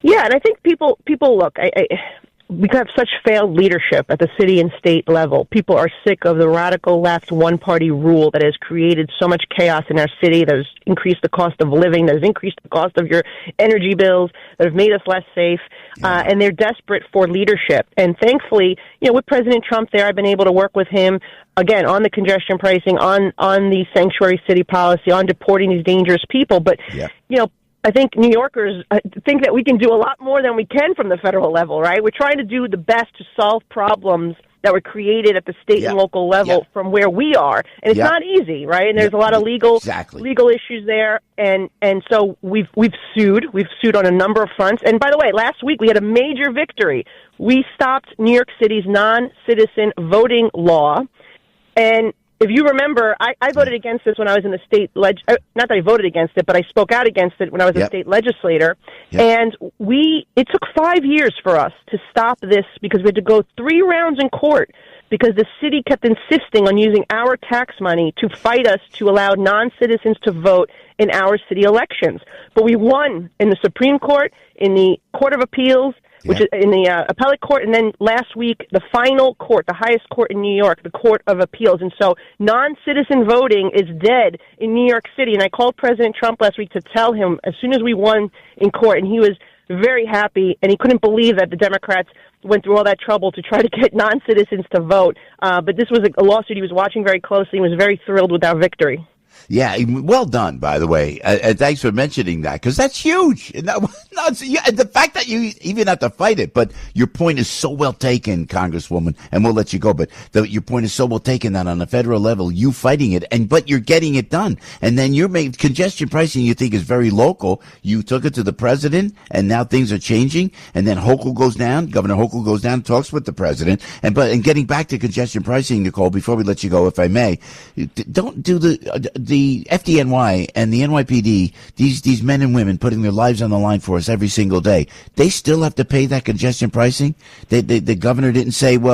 Yeah, and I think people look. We have such failed leadership at the city and state level. People are sick of the radical left one-party rule that has created so much chaos in our city, that has increased the cost of living, that has increased the cost of your energy bills, that have made us less safe, and they're desperate for leadership. And thankfully, with President Trump there, I've been able to work with him, again, on the congestion pricing, on the sanctuary city policy, on deporting these dangerous people. But, I think New Yorkers think that we can do a lot more than we can from the federal level, right? We're trying to do the best to solve problems that were created at the state and local level from where we are. And it's not easy, right? And there's a lot of legal issues there. And so we've sued. We've sued on a number of fronts. And by the way, last week we had a major victory. We stopped New York City's non-citizen voting law. And if you remember, I voted against this when I was in the state not that I voted against it, but I spoke out against it when I was a state legislator. And it took 5 years for us to stop this because we had to go 3 rounds in court because the city kept insisting on using our tax money to fight us to allow non-citizens to vote in our city elections. But we won in the Supreme Court, in the Court of Appeals, which is in the appellate court, and then last week, the final court, the highest court in New York, the Court of Appeals. And so non-citizen voting is dead in New York City. And I called President Trump last week to tell him as soon as we won in court, and he was very happy, and he couldn't believe that the Democrats went through all that trouble to try to get non-citizens to vote. But this was a lawsuit he was watching very closely and was very thrilled with our victory. Yeah, well done, by the way. Thanks for mentioning that, because that's huge. The fact that you even have to fight it, but your point is so well taken, Congresswoman, and we'll let you go, but your point is so well taken that on the federal level, you fighting it, but you're getting it done. And then you're making congestion pricing you think is very local. You took it to the president, and now things are changing, and then Hochul goes down, Governor Hochul goes down and talks with the president. And getting back to congestion pricing, Nicole, before we let you go, if I may, don't do the FDNY and the NYPD, these men and women putting their lives on the line for us every single day, they still have to pay that congestion pricing? The governor didn't say, well,